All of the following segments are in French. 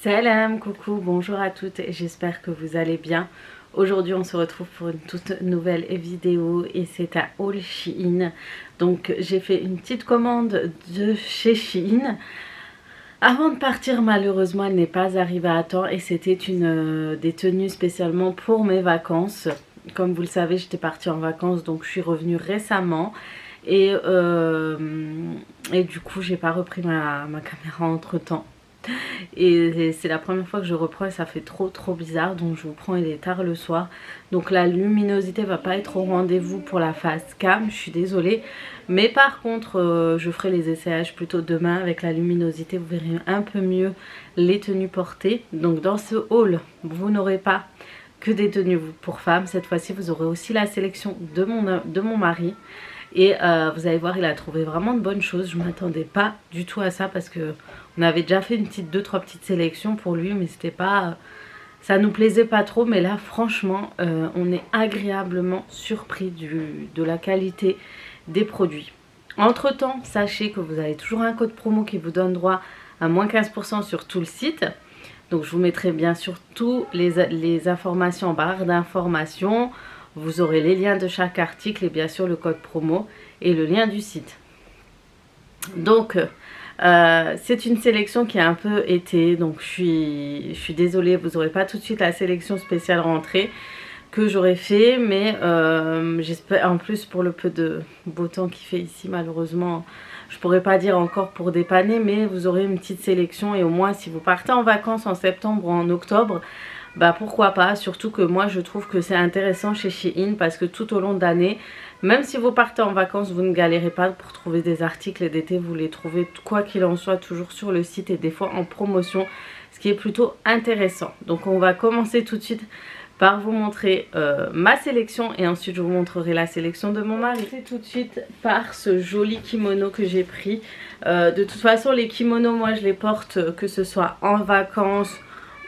Salam, coucou, bonjour à toutes, j'espère que vous allez bien. Aujourd'hui on se retrouve pour une toute nouvelle vidéo et c'est un haul Shein. Donc j'ai fait une petite commande de chez Shein. Avant de partir, malheureusement elle n'est pas arrivée à temps et c'était des tenues spécialement pour mes vacances. Comme vous le savez, j'étais partie en vacances, donc je suis revenue récemment. Et du coup j'ai pas repris ma caméra entre temps. Et c'est la première fois que je reprends et ça fait trop bizarre, donc je vous prends, il est tard le soir, donc la luminosité va pas être au rendez-vous pour la face cam, je suis désolée, mais par contre je ferai les essayages plutôt demain avec la luminosité, vous verrez un peu mieux les tenues portées. Donc dans ce haul vous n'aurez pas que des tenues pour femmes, cette fois-ci vous aurez aussi la sélection de mon mari. Et vous allez voir, il a trouvé vraiment de bonnes choses. Je ne m'attendais pas du tout à ça parce que on avait déjà fait deux trois petites sélections pour lui, mais c'était pas, ça nous plaisait pas trop. Mais là franchement on est agréablement surpris de la qualité des produits. Entre temps, sachez que vous avez toujours un code promo qui vous donne droit à moins 15% sur tout le site. Donc je vous mettrai bien sûr toutes les informations en barre d'informations. Vous aurez les liens de chaque article et bien sûr le code promo et le lien du site. Donc c'est une sélection qui a un peu été, donc je suis désolée, vous n'aurez pas tout de suite la sélection spéciale rentrée que j'aurais fait, mais j'espère, en plus pour le peu de beau temps qu'il fait ici, malheureusement je pourrais pas dire encore pour dépanner, mais vous aurez une petite sélection. Et au moins si vous partez en vacances en septembre ou en octobre, bah pourquoi pas, surtout que moi je trouve que c'est intéressant chez Shein parce que tout au long de l'année, même si vous partez en vacances, vous ne galérez pas pour trouver des articles d'été, vous les trouvez quoi qu'il en soit toujours sur le site et des fois en promotion, ce qui est plutôt intéressant. Donc on va commencer tout de suite par vous montrer ma sélection et ensuite je vous montrerai la sélection de mon mari. C'est tout de suite par ce joli kimono que j'ai pris. De toute façon les kimonos, moi je les porte que ce soit en vacances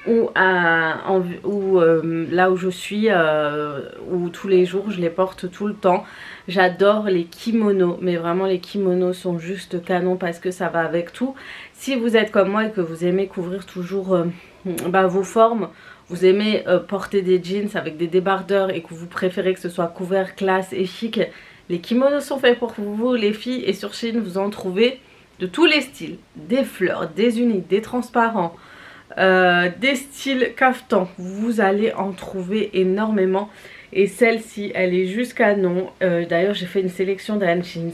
ou là où je suis, ou tous les jours, je les porte tout le temps. J'adore les kimonos, mais vraiment les kimonos sont juste canon parce que ça va avec tout. Si vous êtes comme moi et que vous aimez couvrir toujours vos formes, vous aimez porter des jeans avec des débardeurs et que vous préférez que ce soit couvert, classe et chic, les kimonos sont faits pour vous les filles. Et sur Shein vous en trouvez de tous les styles, des fleurs, des uniques, des transparents, des styles caftan, vous allez en trouver énormément. Et celle-ci elle est juste canon. D'ailleurs j'ai fait une sélection de jeans,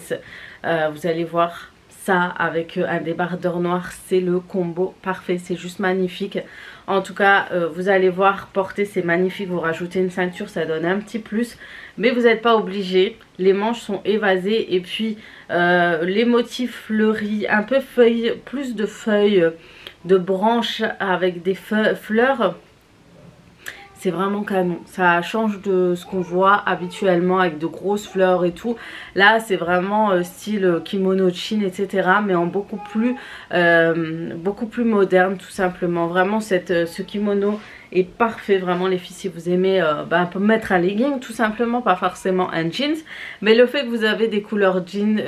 vous allez voir ça avec un débardeur noir, c'est le combo parfait, c'est juste magnifique. En tout cas vous allez voir, porter c'est magnifique, vous rajoutez une ceinture, ça donne un petit plus, mais vous n'êtes pas obligé. Les manches sont évasées et puis les motifs fleuris, un peu feuilles, plus de feuilles, de branches avec des fleurs, c'est vraiment canon. Ça change de ce qu'on voit habituellement avec de grosses fleurs et tout. Là c'est vraiment style kimono de Chine, etc., mais en beaucoup plus moderne tout simplement. Vraiment ce kimono est parfait, vraiment les filles. Si vous aimez mettre un legging tout simplement, pas forcément un jeans, mais le fait que vous avez des couleurs jeans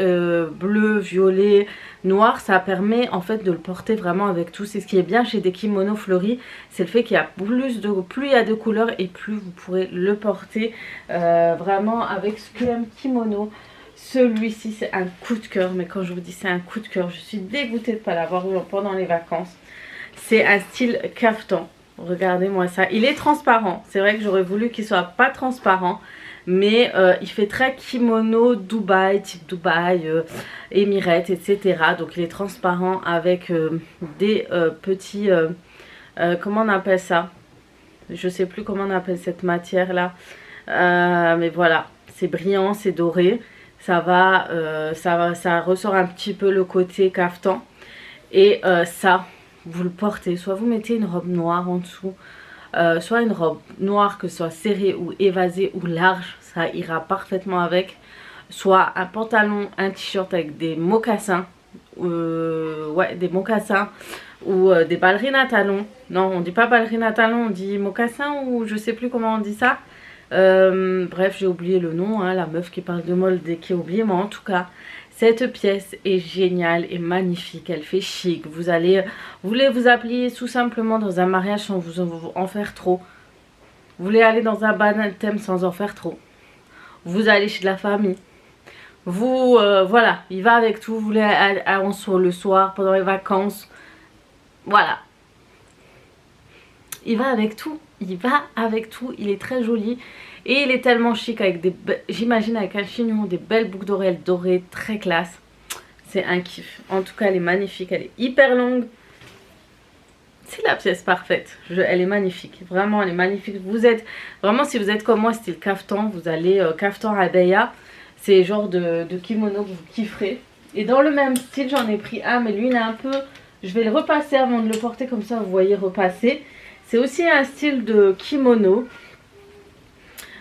bleu, violet, noir, ça permet en fait de le porter vraiment avec tout. C'est ce qui est bien chez des kimonos fleuris, c'est le fait qu'il y a plus il y a de couleurs et plus vous pourrez le porter vraiment avec ce qu'un kimono. Celui-ci c'est un coup de cœur, mais quand je vous dis c'est un coup de cœur, je suis dégoûtée de ne pas l'avoir eu pendant les vacances. C'est un style caftan. Regardez-moi ça, il est transparent. C'est vrai que j'aurais voulu qu'il soit pas transparent, mais il fait très kimono Dubaï, type Dubaï, Emirates, etc. Donc il est transparent avec des petits, comment on appelle ça? Je sais plus comment on appelle cette matière là, mais voilà, c'est brillant, c'est doré. Ça ressort un petit peu le côté caftan. Et ça, vous le portez, soit vous mettez une robe noire en dessous, soit une robe noire que ce soit serrée ou évasée ou large, ça ira parfaitement avec, soit un pantalon, un t-shirt avec des mocassins, ouais des mocassins, ou des ballerines à talons. Non, on dit pas ballerines à talons, on dit mocassin, ou je sais plus comment on dit ça. Bref, j'ai oublié le nom, hein, la meuf qui parle de mode et qui a oublié, mais en tout cas Cette pièce est géniale et magnifique, elle fait chic. Vous voulez vous habiller tout simplement dans un mariage sans vous en faire trop. Vous voulez aller dans un baptême sans en faire trop. Vous allez chez de la famille. Vous, voilà, il va avec tout. Vous voulez aller le soir, pendant les vacances. Voilà. Il va avec tout. Il va avec tout. Il est très joli. Et il est tellement chic avec j'imagine avec un chignon, des belles boucles d'oreilles dorées, très classe. C'est un kiff. En tout cas, elle est magnifique. Elle est hyper longue. C'est la pièce parfaite. Elle est magnifique. Vraiment, elle est magnifique. Vraiment, si vous êtes comme moi, style kaftan, vous allez kaftan abaya. C'est le genre de kimono que vous kifferez. Et dans le même style, j'en ai pris un, mais lui, il est un peu... Je vais le repasser avant de le porter, comme ça, vous voyez repasser. C'est aussi un style de kimono.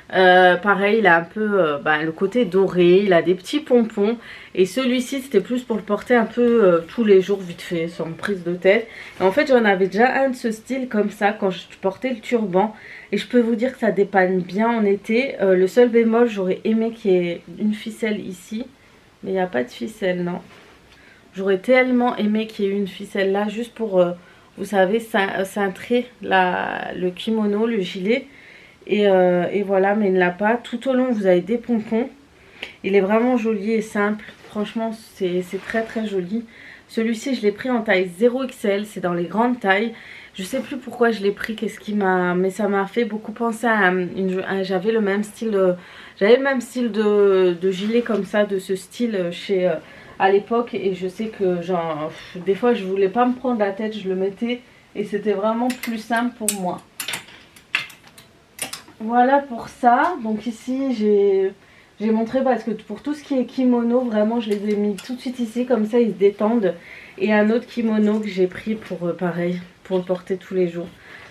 Pareil, il a un peu le côté doré, il a des petits pompons. Et celui-ci, c'était plus pour le porter un peu tous les jours, vite fait, sans prise de tête. Et en fait, j'en avais déjà un de ce style comme ça quand je portais le turban. Et je peux vous dire que ça dépanne bien en été. Le seul bémol, j'aurais aimé qu'il y ait une ficelle ici. Mais il n'y a pas de ficelle, non. J'aurais tellement aimé qu'il y ait une ficelle là, juste pour, vous savez, cintrer le kimono, le gilet. Et voilà, mais il ne l'a pas. Tout au long, vous avez des pompons. Il est vraiment joli et simple. Franchement, c'est très très joli. Celui-ci, je l'ai pris en taille 0XL. C'est dans les grandes tailles. Je sais plus pourquoi je l'ai pris, mais ça m'a fait beaucoup penser à j'avais le même style de gilet comme ça, de ce style à l'époque. Et je sais que genre, des fois, je voulais pas me prendre la tête, je le mettais et c'était vraiment plus simple pour moi. Voilà pour ça. Donc ici j'ai montré parce que pour tout ce qui est kimono, vraiment je les ai mis tout de suite ici, comme ça ils se détendent. Et un autre kimono que j'ai pris pour pareil, pour le porter tous les jours.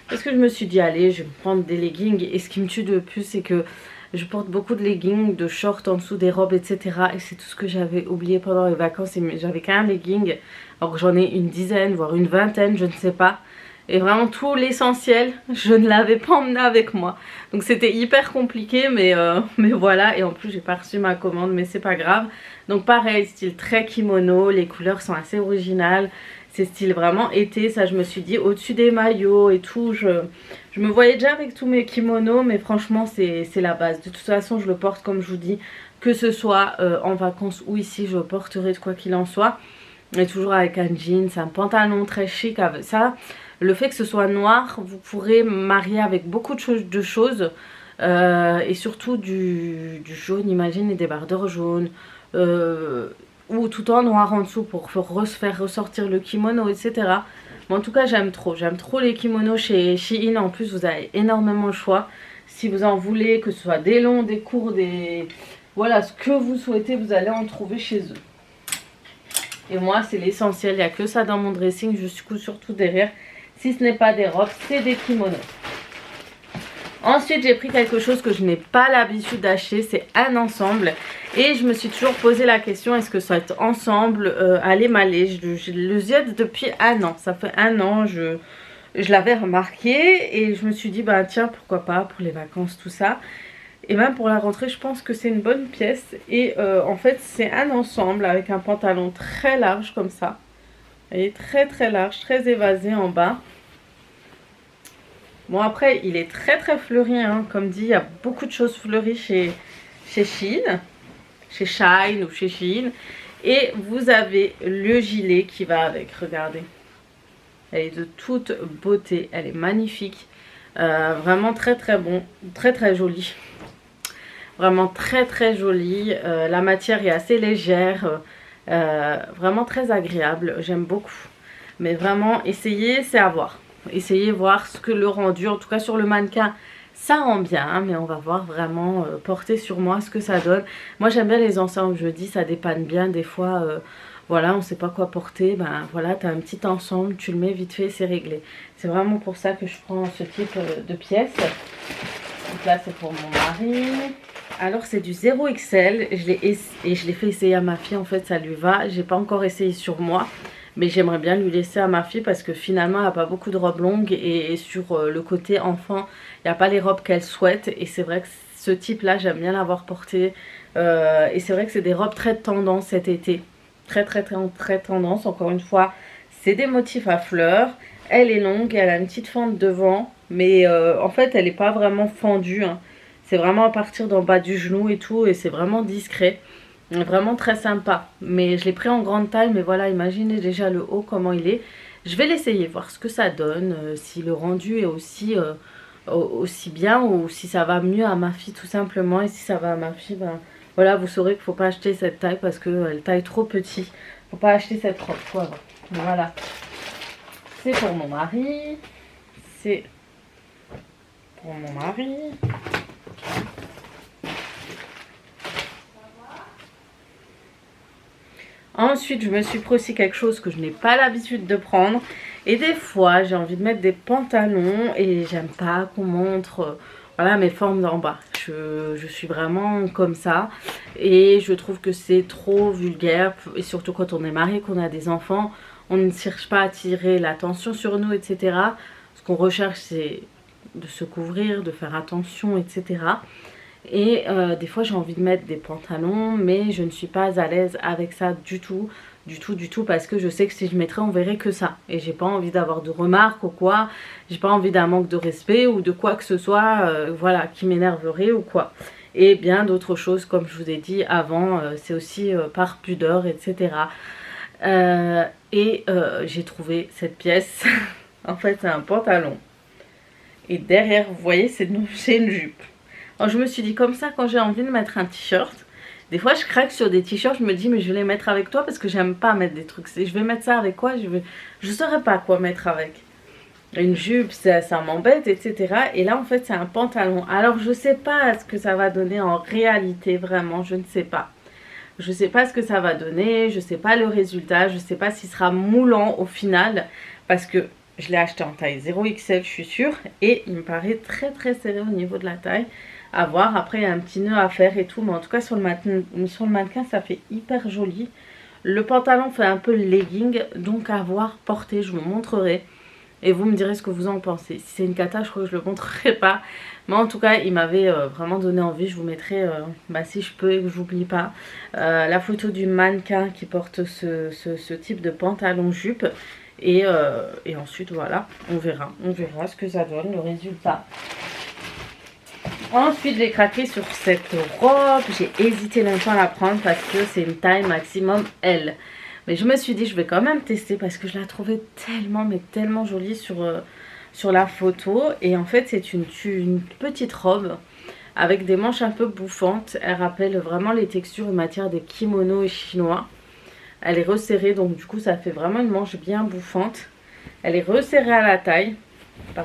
Parce que je me suis dit allez, je vais me prendre des leggings. Et ce qui me tue de plus, c'est que je porte beaucoup de leggings, de shorts en dessous des robes, etc. Et c'est tout ce que j'avais oublié pendant les vacances. J'avais qu'un legging, alors que j'en ai une dizaine, voire une vingtaine, je ne sais pas. Et vraiment tout l'essentiel, je ne l'avais pas emmené avec moi. Donc c'était hyper compliqué, mais voilà. Et en plus j'ai pas reçu ma commande, mais c'est pas grave. Donc pareil, style très kimono, les couleurs sont assez originales. C'est style vraiment été, ça je me suis dit, au-dessus des maillots et tout. Je me voyais déjà avec tous mes kimonos, mais franchement c'est la base. De toute façon je le porte comme je vous dis, que ce soit en vacances ou ici, je le porterai de quoi qu'il en soit. Et toujours avec un jean, c'est un pantalon très chic avec ça. Le fait que ce soit noir, vous pourrez marier avec beaucoup de choses. Et surtout du jaune, imagine, et des bardeurs jaunes. Ou tout en noir en dessous pour faire ressortir le kimono, etc. Mais en tout cas, j'aime trop. J'aime trop les kimonos chez Shein. En plus, vous avez énormément de choix. Si vous en voulez, que ce soit des longs, des courts, voilà, ce que vous souhaitez, vous allez en trouver chez eux. Et moi, c'est l'essentiel. Il n'y a que ça dans mon dressing. Je suis surtout derrière. Si ce n'est pas des robes, c'est des kimonos. Ensuite, j'ai pris quelque chose que je n'ai pas l'habitude d'acheter. C'est un ensemble. Et je me suis toujours posé la question, est-ce que cet ensemble allait m'aller? Je le jette depuis un an. Ça fait un an, je l'avais remarqué. Et je me suis dit, bah tiens, pourquoi pas pour les vacances, tout ça. Et même pour la rentrée, je pense que c'est une bonne pièce. Et en fait, c'est un ensemble avec un pantalon très large comme ça. Vous voyez, très très large, très évasé en bas. Bon, après, il est très très fleuri, hein. Comme dit, il y a beaucoup de choses fleuries chez Shein. Chez Shine ou chez Shein. Et vous avez le gilet qui va avec, regardez. Elle est de toute beauté, elle est magnifique. Vraiment très très bon, très très joli. Vraiment très très joli. La matière est assez légère. Vraiment très agréable, j'aime beaucoup. Mais vraiment, essayez, c'est à voir. Essayez voir ce que le rendu, en tout cas sur le mannequin, ça rend bien. Hein, mais on va voir vraiment porter sur moi ce que ça donne. Moi j'aime bien les ensembles, je dis, ça dépanne bien. Des fois, voilà, on ne sait pas quoi porter. Ben voilà, tu as un petit ensemble, tu le mets vite fait, c'est réglé. C'est vraiment pour ça que je prends ce type de pièces. Donc là, c'est pour mon mari. Alors c'est du 0XL, je l'ai fait essayer à ma fille, en fait ça lui va. J'ai pas encore essayé sur moi, mais j'aimerais bien lui laisser à ma fille parce que finalement elle n'a pas beaucoup de robes longues. Et sur le côté enfant, il n'y a pas les robes qu'elle souhaite. Et c'est vrai que ce type là, j'aime bien l'avoir porté. Et c'est vrai que c'est des robes très tendance cet été. Très tendance, encore une fois. C'est des motifs à fleurs. Elle est longue, elle a une petite fente devant. Mais en fait, elle n'est pas vraiment fendue. Hein. C'est vraiment à partir d'en bas du genou et tout. Et c'est vraiment discret. Vraiment très sympa. Mais je l'ai pris en grande taille. Mais voilà, imaginez déjà le haut, comment il est. Je vais l'essayer, voir ce que ça donne. Si le rendu est aussi bien ou si ça va mieux à ma fille tout simplement. Et si ça va à ma fille, ben voilà, vous saurez qu'il ne faut pas acheter cette taille parce qu'elle taille trop petit. Il ne faut pas acheter cette robe. Voilà. C'est pour mon mari. C'est pour mon mari. Ensuite, je me suis pris aussi quelque chose que je n'ai pas l'habitude de prendre. Et des fois, j'ai envie de mettre des pantalons et j'aime pas qu'on montre voilà, mes formes d'en bas. Je suis vraiment comme ça. Et je trouve que c'est trop vulgaire. Et surtout quand on est marié, qu'on a des enfants, on ne cherche pas à attirer l'attention sur nous, etc. Ce qu'on recherche, c'est de se couvrir, de faire attention, etc. Et des fois j'ai envie de mettre des pantalons mais je ne suis pas à l'aise avec ça du tout parce que je sais que si je mettrais on verrait que ça et j'ai pas envie d'avoir de remarques ou quoi, j'ai pas envie d'un manque de respect ou de quoi que ce soit voilà, qui m'énerverait ou quoi. Et bien d'autres choses comme je vous ai dit avant, c'est aussi par pudeur, etc. J'ai trouvé cette pièce. En fait c'est un pantalon et derrière vous voyez c'est une jupe. Alors je me suis dit comme ça quand j'ai envie de mettre un t-shirt, des fois je craque sur des t-shirts, je me dis mais je vais les mettre avec toi parce que j'aime pas mettre des trucs. Je vais mettre ça avec quoi, je saurais pas quoi mettre avec. Une jupe ça m'embête, etc. Et là en fait c'est un pantalon. Alors je sais pas ce que ça va donner en réalité, vraiment je ne sais pas. Je sais pas ce que ça va donner, je sais pas le résultat, je sais pas s'il sera moulant au final parce que je l'ai acheté en taille 0XL je suis sûre et il me paraît très serré au niveau de la taille. À voir, après il y a un petit nœud à faire et tout, mais en tout cas sur le mannequin ça fait hyper joli. Le pantalon fait un peu legging, donc à voir porter, je vous montrerai et vous me direz ce que vous en pensez. Si c'est une cata, je crois que je le montrerai pas, mais en tout cas il m'avait vraiment donné envie. Je vous mettrai si je peux et que j'oublie pas la photo du mannequin qui porte ce type de pantalon jupe. Et ensuite voilà, on verra ce que ça donne, le résultat. Ensuite j'ai craqué sur cette robe, j'ai hésité longtemps à la prendre parce que c'est une taille maximum L. Mais je me suis dit je vais quand même tester parce que je la trouvais tellement jolie sur la photo. Et en fait c'est une petite robe avec des manches un peu bouffantes. Elle rappelle vraiment les textures et matières des kimonos chinois. Elle est resserrée donc du coup ça fait vraiment une manche bien bouffante. Elle est resserrée à la taille par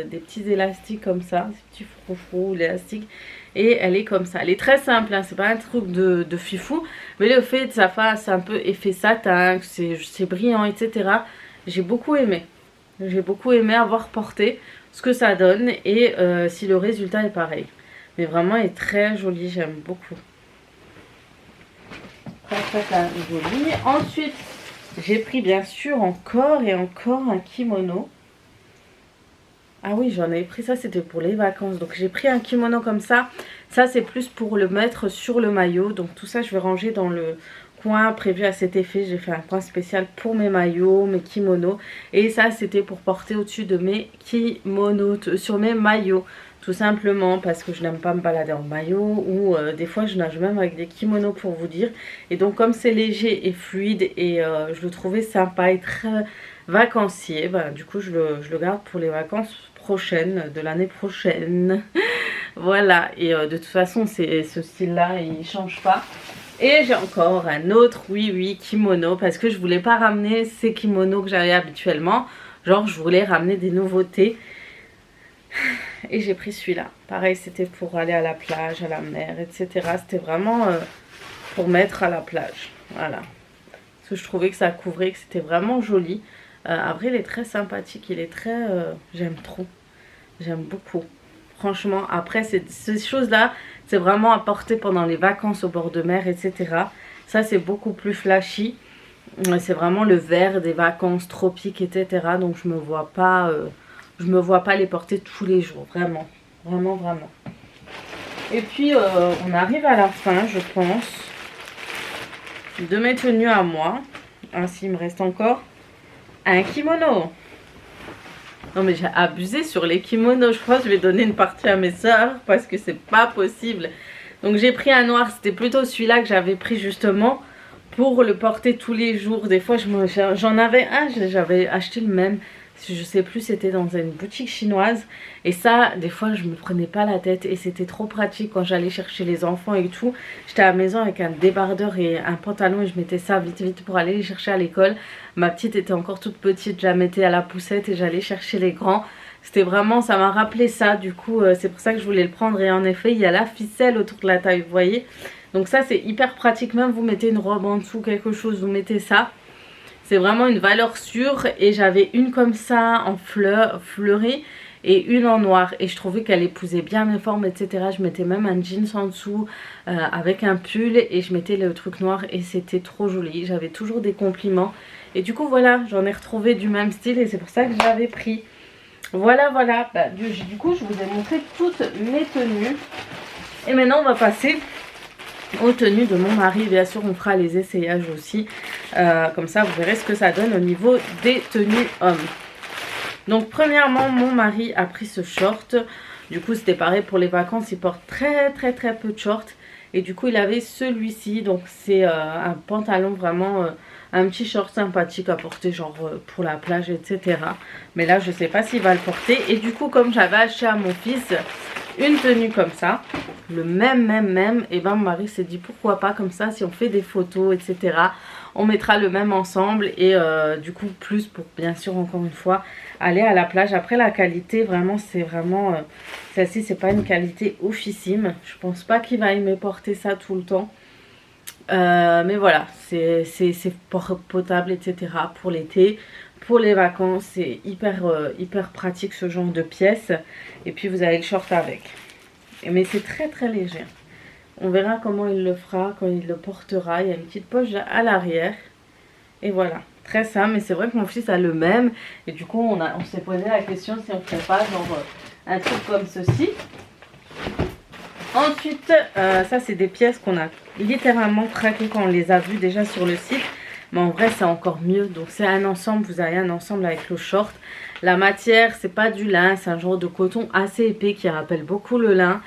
des petits élastiques comme ça, ces petits froufrous élastiques, et elle est comme ça. Elle est très simple, hein, c'est pas un truc de fifou, mais le fait de sa face un peu effet satin, c'est brillant, etc. J'ai beaucoup aimé avoir porté ce que ça donne et si le résultat est pareil. Mais vraiment elle est très jolie, j'aime beaucoup. Très jolie. Ensuite j'ai pris bien sûr encore un kimono. Ah oui, j'en avais pris ça, c'était pour les vacances. Donc j'ai pris un kimono comme ça. Ça c'est plus pour le mettre sur le maillot. Donc tout ça je vais ranger dans le coin prévu à cet effet. J'ai fait un coin spécial pour mes maillots, mes kimonos. Et ça c'était pour porter au-dessus de mes kimonos, sur mes maillots. Tout simplement parce que je n'aime pas me balader en maillot. Ou des fois je nage même avec des kimonos pour vous dire. Et donc comme c'est léger et fluide et je le trouvais sympa et très vacancier. Bah, du coup je le garde pour les vacances prochaines, de l'année prochaine. Voilà, et de toute façon ce style là il change pas. Et j'ai encore un autre kimono parce que je voulais pas ramener ces kimonos que j'avais habituellement, genre je voulais ramener des nouveautés et j'ai pris celui-là. Pareil, c'était pour aller à la plage, à la mer, etc. C'était vraiment pour mettre à la plage, voilà, parce que je trouvais que ça couvrait, que c'était vraiment joli. Après il est très sympathique, il est très j'aime trop, j'aime beaucoup franchement. Après ces choses là c'est vraiment à porter pendant les vacances au bord de mer, etc. Ça c'est beaucoup plus flashy, c'est vraiment le vert des vacances tropiques, etc. Donc je me vois pas les porter tous les jours, vraiment. Et puis on arrive à la fin, je pense, de mes tenues à moi. Ainsi, il me reste encore un kimono. Non mais j'ai abusé sur les kimonos. Je crois que je vais donner une partie à mes soeurs parce que c'est pas possible. Donc j'ai pris un noir. C'était plutôt celui-là que j'avais pris justement pour le porter tous les jours. Des fois j'en avais un, j'avais acheté le même. Je sais plus, c'était dans une boutique chinoise. Et ça, des fois, je me prenais pas la tête. Et c'était trop pratique quand j'allais chercher les enfants et tout. J'étais à la maison avec un débardeur et un pantalon. Et je mettais ça vite vite pour aller les chercher à l'école. Ma petite était encore toute petite. Je la mettais à la poussette et j'allais chercher les grands. C'était vraiment, ça m'a rappelé ça. Du coup, c'est pour ça que je voulais le prendre. Et en effet, il y a la ficelle autour de la taille, vous voyez. Donc ça, c'est hyper pratique. Même vous mettez une robe en dessous, quelque chose, vous mettez ça. C'est vraiment une valeur sûre et j'avais une comme ça en fleurie et une en noir. Et je trouvais qu'elle épousait bien mes formes, etc. Je mettais même un jeans en dessous avec un pull et je mettais le truc noir et c'était trop joli. J'avais toujours des compliments. Et du coup voilà, j'en ai retrouvé du même style et c'est pour ça que j'avais pris. Voilà, voilà. Bah, du coup je vous ai montré toutes mes tenues. Et maintenant on va passer aux tenues de mon mari. Bien sûr on fera les essayages aussi, comme ça vous verrez ce que ça donne au niveau des tenues hommes. Donc premièrement mon mari a pris ce short. Du coup c'était pareil pour les vacances, il porte très peu de shorts. Et du coup il avait celui-ci, donc c'est un pantalon vraiment, un petit short sympathique à porter genre pour la plage, etc. Mais là je sais pas s'il va le porter. Et du coup comme j'avais acheté à mon fils une tenue comme ça, le même, et ben mon mari s'est dit pourquoi pas, comme ça si on fait des photos, etc. on mettra le même ensemble. Et du coup plus pour bien sûr encore une fois aller à la plage. Après la qualité vraiment c'est vraiment celle-ci, c'est pas une qualité oufissime. Je pense pas qu'il va aimer porter ça tout le temps. Mais voilà, c'est potable, etc. pour l'été, pour les vacances. C'est hyper pratique ce genre de pièces. Et puis vous avez le short avec. Mais c'est très léger. On verra comment il le fera quand il le portera. Il y a une petite poche à l'arrière. Et voilà, très simple. Mais c'est vrai que mon fils a le même. Et du coup on s'est posé la question si on ne ferait pas genre un truc comme ceci. Ensuite, ça c'est des pièces qu'on a littéralement craqué quand on les a vues déjà sur le site. Mais en vrai c'est encore mieux. Donc c'est un ensemble, vous avez un ensemble avec le short. La matière c'est pas du lin, c'est un genre de coton assez épais qui rappelle beaucoup le lin.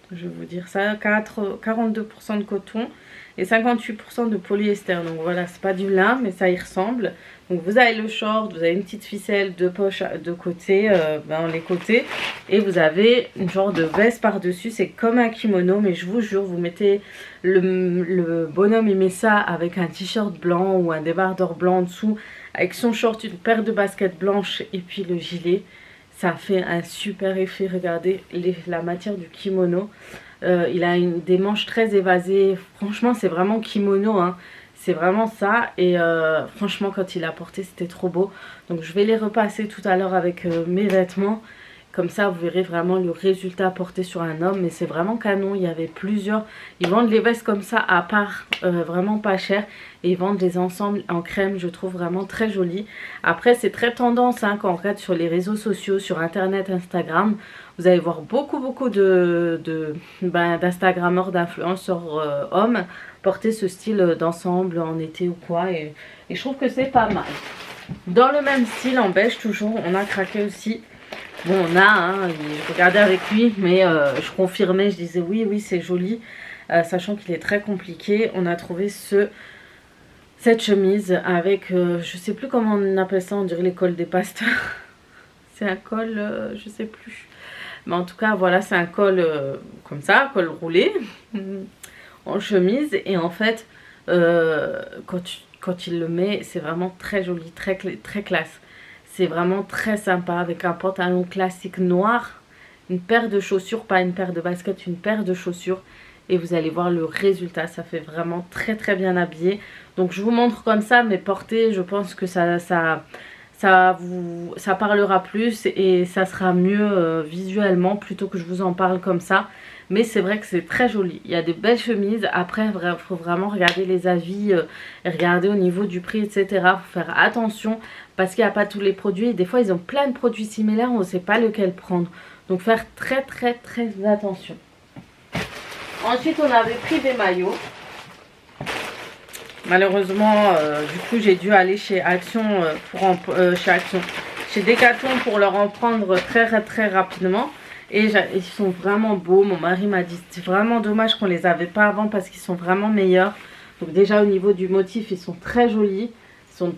Je vais vous dire ça, 42% de coton et 58% de polyester. Donc voilà, c'est pas du lin mais ça y ressemble. Donc vous avez le short, vous avez une petite ficelle de poche de côté, dans les côtés. Et vous avez une genre de veste par dessus, c'est comme un kimono. Mais je vous jure, vous mettez le bonhomme, il met ça avec un t-shirt blanc ou un débardeur blanc en dessous, avec son short, une paire de baskets blanches et puis le gilet. Ça fait un super effet, regardez la matière du kimono. Il a des manches très évasées, franchement c'est vraiment kimono, hein. C'est vraiment ça. Et franchement quand il a porté c'était trop beau. Donc je vais les repasser tout à l'heure avec mes vêtements. Comme ça vous verrez vraiment le résultat porté sur un homme. Mais c'est vraiment canon, il y avait plusieurs. Ils vendent les vestes comme ça à part, vraiment pas cher. Et ils vendent des ensembles en crème, je trouve vraiment très joli. Après c'est très tendance, hein, quand on regarde sur les réseaux sociaux, sur internet, Instagram. Vous allez voir beaucoup d'instagrammeurs, d'influenceurs hommes porter ce style d'ensemble en été ou quoi. Et je trouve que c'est pas mal. Dans le même style en beige toujours, on a craqué aussi. Bon on a, hein, je regardais avec lui mais je confirmais, je disais oui c'est joli. Sachant qu'il est très compliqué, on a trouvé cette chemise avec, je sais plus comment on appelle ça, on dirait les cols des pasteurs. C'est un col, je sais plus. Mais en tout cas voilà, c'est un col comme ça, col roulé en chemise. Et en fait quand il le met c'est vraiment très joli, très classe. C'est vraiment très sympa avec un pantalon classique noir, une paire de chaussures, pas une paire de baskets, une paire de chaussures. Et vous allez voir le résultat, ça fait vraiment très bien habillé. Donc je vous montre comme ça, mais porté, je pense que ça parlera plus et ça sera mieux visuellement plutôt que je vous en parle comme ça. mais c'est vrai que c'est très joli. Il y a des belles chemises. Après il faut vraiment regarder les avis et regarder au niveau du prix, etc. Il faut faire attention parce qu'il n'y a pas tous les produits. Et des fois ils ont plein de produits similaires, on ne sait pas lequel prendre. Donc faire très attention. Ensuite on avait pris des maillots. Malheureusement du coup j'ai dû aller chez Action, chez Decathlon pour leur en prendre très rapidement. Et ils sont vraiment beaux. Mon mari m'a dit c'est vraiment dommage qu'on les avait pas avant parce qu'ils sont vraiment meilleurs. Donc déjà au niveau du motif ils sont très jolis. Ils sont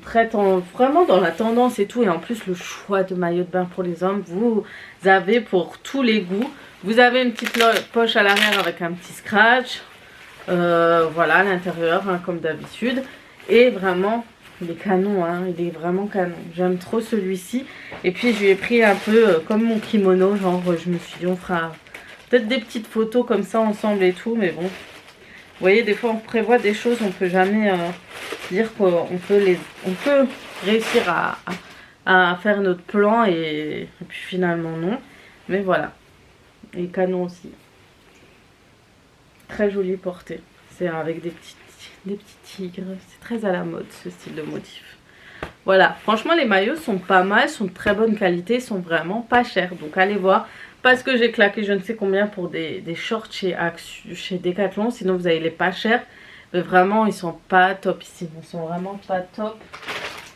vraiment dans la tendance et tout. Et en plus le choix de maillot de bain pour les hommes, vous avez pour tous les goûts. Vous avez une petite poche à l'arrière avec un petit scratch. Voilà à l'intérieur hein, comme d'habitude. Et vraiment il est canon hein, il est vraiment canon. J'aime trop celui-ci. Et puis je lui ai pris un peu comme mon kimono. Genre je me suis dit on fera peut-être des petites photos comme ça ensemble et tout. Mais bon, vous voyez des fois on prévoit des choses. On peut jamais dire qu'on peut réussir à faire notre plan. Et puis finalement non. Mais voilà. Et canon aussi. Très joli porté. C'est avec des petits tigres. C'est très à la mode ce style de motif. Voilà, franchement les maillots sont pas mal, sont de très bonne qualité, sont vraiment pas chers. Donc allez voir, parce que j'ai claqué je ne sais combien pour des shorts chez Decathlon. Sinon vous avez les pas chers. Mais vraiment ils sont pas top ici. Ils sont vraiment pas top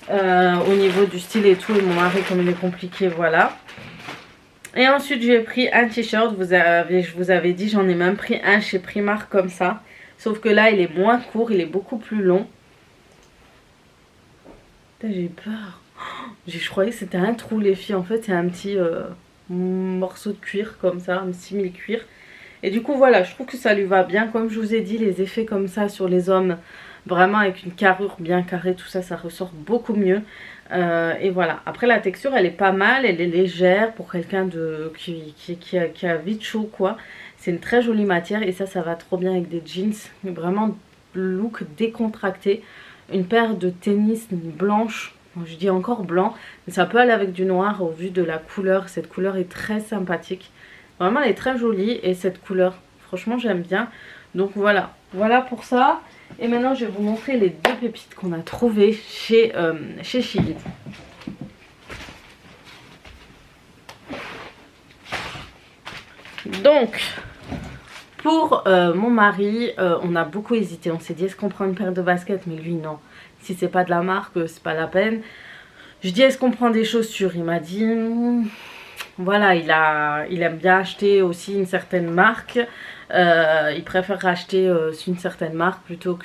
au niveau du style et tout. Et mon mari comme il est compliqué, voilà. Et ensuite j'ai pris un t-shirt, je vous avais dit j'en ai même pris un chez Primark comme ça. Sauf que là il est moins court, il est beaucoup plus long. J'ai peur. Je croyais que c'était un trou les filles, en fait c'est un petit morceau de cuir comme ça, un simili cuir. Et du coup voilà, je trouve que ça lui va bien. Comme je vous ai dit, les effets comme ça sur les hommes, vraiment avec une carrure bien carrée, tout ça, ça ressort beaucoup mieux. Et voilà, après la texture elle est pas mal, elle est légère pour quelqu'un qui a vite chaud quoi. C'est une très jolie matière et ça va trop bien avec des jeans, vraiment look décontracté. Une paire de tennis blanche, je dis encore blanc, mais ça peut aller avec du noir au vu de la couleur. Cette couleur est très sympathique, vraiment elle est très jolie et cette couleur, franchement j'aime bien. Donc voilà, voilà pour ça. Et maintenant je vais vous montrer les deux pépites qu'on a trouvées chez Shein. Donc pour mon mari, on a beaucoup hésité. On s'est dit est-ce qu'on prend une paire de baskets, mais lui non. Si c'est pas de la marque, c'est pas la peine. Je dis est-ce qu'on prend des chaussures. Il m'a dit voilà, il aime bien acheter aussi une certaine marque. Il préfère acheter une certaine marque plutôt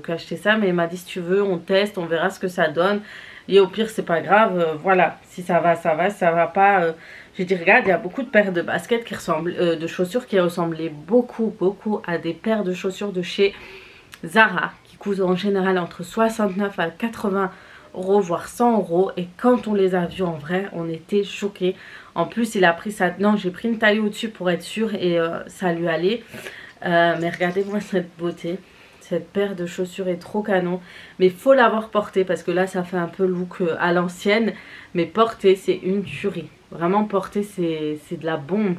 qu'acheter ça. Mais il m'a dit si tu veux on teste, on verra ce que ça donne. Et au pire c'est pas grave, voilà. Si ça va, ça va. Si ça va pas, j'ai dit regarde, il y a beaucoup de paires de baskets qui ressemblent, de chaussures qui ressemblaient beaucoup à des paires de chaussures de chez Zara. Qui coûtent en général entre 69 à 80 euros, voire 100 euros. Et quand on les a vus en vrai, on était choqués. En plus il a pris ça, non j'ai pris une taille au dessus pour être sûre et ça lui allait. Mais regardez-moi cette beauté. Cette paire de chaussures est trop canon. Mais il faut l'avoir portée parce que là ça fait un peu look à l'ancienne. Mais portée c'est une tuerie. Vraiment portée c'est de la bombe.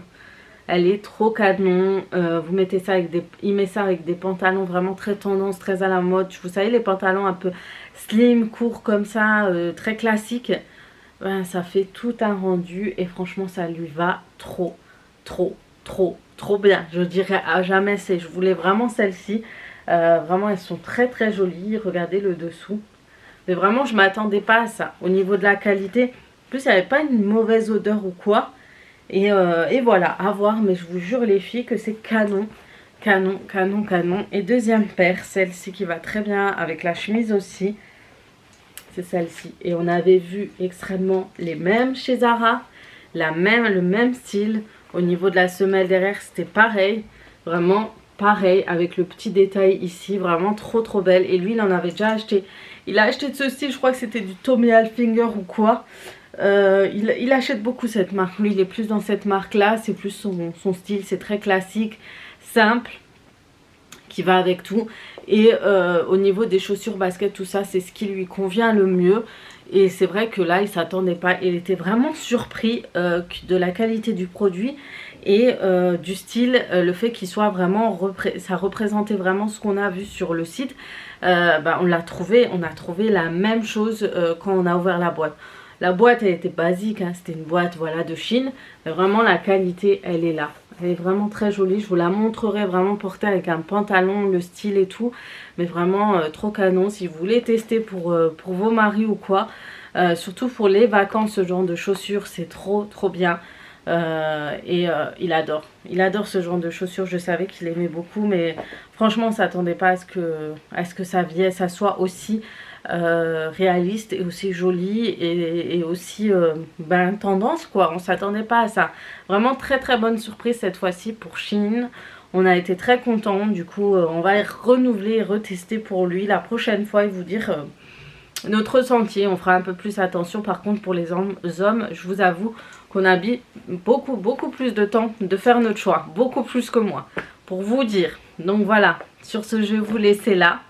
Elle est trop canon. Vous mettez ça avec il met ça avec des pantalons vraiment très tendance, très à la mode. Vous savez les pantalons un peu slim, courts comme ça, très classiques. Ben, ça fait tout un rendu et franchement ça lui va trop bien. Je dirais à jamais je voulais vraiment celle-ci. Vraiment elles sont très jolies. Regardez le dessous. Mais vraiment je m'attendais pas à ça. Au niveau de la qualité, en plus il n'y avait pas une mauvaise odeur ou quoi. Et voilà, à voir. Mais je vous jure les filles que c'est canon. Et deuxième paire, celle-ci qui va très bien avec la chemise aussi. C'est celle-ci. Et on avait vu extrêmement les mêmes chez Zara. Le même style. Au niveau de la semelle derrière c'était pareil. Vraiment pareil avec le petit détail ici. Vraiment trop belle. Et lui il en avait déjà acheté. Il a acheté de ce style, je crois que c'était du Tommy Hilfiger ou quoi. Il achète beaucoup cette marque. Lui il est plus dans cette marque là. C'est plus son style. C'est très classique, simple, qui va avec tout. Et au niveau des chaussures, baskets, tout ça, c'est ce qui lui convient le mieux. Et c'est vrai que là, il s'attendait pas. Il était vraiment surpris de la qualité du produit. et du style, le fait qu'il soit vraiment, ça représentait vraiment ce qu'on a vu sur le site. On a trouvé la même chose quand on a ouvert la boîte. La boîte, elle était basique, hein, c'était une boîte voilà, de Chine, mais vraiment la qualité, elle est là. Elle est vraiment très jolie, je vous la montrerai vraiment portée avec un pantalon, le style et tout, mais vraiment trop canon. Si vous voulez tester pour vos maris ou quoi, surtout pour les vacances, ce genre de chaussures, c'est trop bien. Il adore ce genre de chaussures. Je savais qu'il aimait beaucoup, mais franchement on s'attendait pas à ce que ça soit aussi réaliste et aussi joli et aussi tendance quoi. On s'attendait pas à ça. Vraiment très bonne surprise cette fois-ci pour Shein. On a été très contents. Du coup on va renouveler et retester pour lui la prochaine fois et vous dire notre ressenti. On fera un peu plus attention. Par contre pour les hommes, je vous avoue qu'on a mis beaucoup plus de temps de faire notre choix, beaucoup plus que moi, pour vous dire. Donc voilà, sur ce je vais vous laisser là.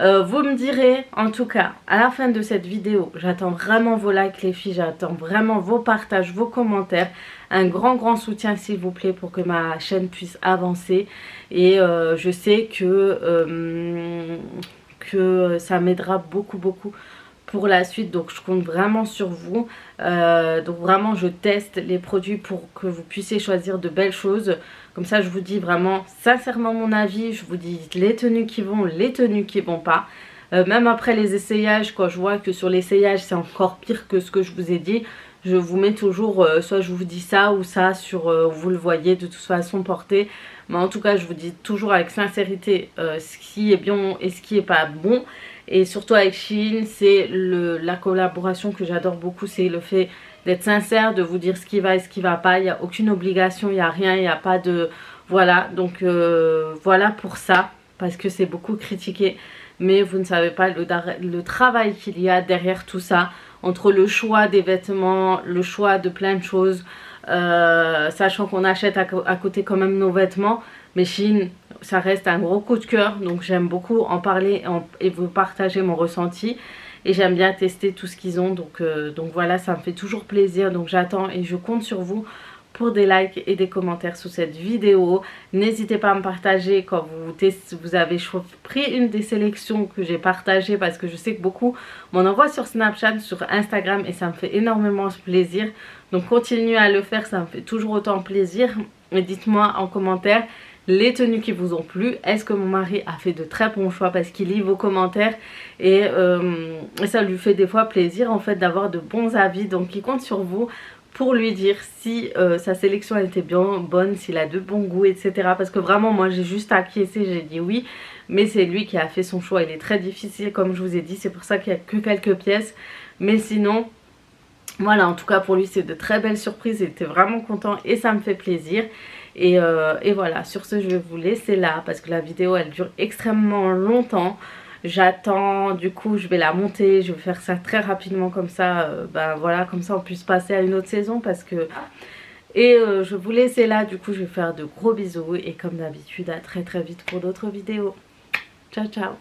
Vous me direz, en tout cas, à la fin de cette vidéo, j'attends vraiment vos likes les filles, j'attends vraiment vos partages, vos commentaires, un grand soutien s'il vous plaît pour que ma chaîne puisse avancer. Et je sais que ça m'aidera beaucoup pour la suite, donc je compte vraiment sur vous. Donc vraiment je teste les produits pour que vous puissiez choisir de belles choses. Comme ça je vous dis vraiment sincèrement mon avis, je vous dis les tenues qui vont, les tenues qui vont pas. Même après les essayages, quand je vois que sur l'essayage c'est encore pire que ce que je vous ai dit, je vous mets toujours, soit je vous dis ça ou ça sur, vous le voyez de toute façon porté. Mais en tout cas je vous dis toujours avec sincérité ce qui est bien et ce qui est pas bon. Et surtout avec Shein, c'est la collaboration que j'adore beaucoup, c'est le fait d'être sincère, de vous dire ce qui va et ce qui va pas. Il n'y a aucune obligation, il n'y a rien, il n'y a pas de... Voilà, donc voilà pour ça, parce que c'est beaucoup critiqué. Mais vous ne savez pas le travail qu'il y a derrière tout ça, entre le choix des vêtements, le choix de plein de choses, sachant qu'on achète à côté quand même nos vêtements. Mais Shein, ça reste un gros coup de cœur, donc j'aime beaucoup en parler et vous partager mon ressenti. Et j'aime bien tester tout ce qu'ils ont, donc voilà, ça me fait toujours plaisir. Donc j'attends et je compte sur vous pour des likes et des commentaires sous cette vidéo. N'hésitez pas à me partager quand vous avez pris une des sélections que j'ai partagées, parce que je sais que beaucoup m'en envoient sur Snapchat, sur Instagram, et ça me fait énormément plaisir. Donc continuez à le faire, ça me fait toujours autant plaisir. Et dites-moi en commentaire les tenues qui vous ont plu. Est-ce que mon mari a fait de très bons choix, parce qu'il lit vos commentaires et ça lui fait des fois plaisir en fait d'avoir de bons avis. Donc il compte sur vous pour lui dire si sa sélection a été bien bonne, s'il a de bons goûts, etc. Parce que vraiment moi j'ai juste acquiescé, j'ai dit oui, mais c'est lui qui a fait son choix. Il est très difficile comme je vous ai dit, c'est pour ça qu'il n'y a que quelques pièces, mais sinon voilà, en tout cas pour lui c'est de très belles surprises. Il était vraiment content et ça me fait plaisir. Et voilà, sur ce je vais vous laisser là parce que la vidéo elle dure extrêmement longtemps. J'attends, du coup je vais la monter, je vais faire ça très rapidement comme ça, voilà, comme ça on puisse passer à une autre saison parce que... Et je vais vous laisser là, du coup je vais faire de gros bisous et comme d'habitude à très vite pour d'autres vidéos. Ciao ciao.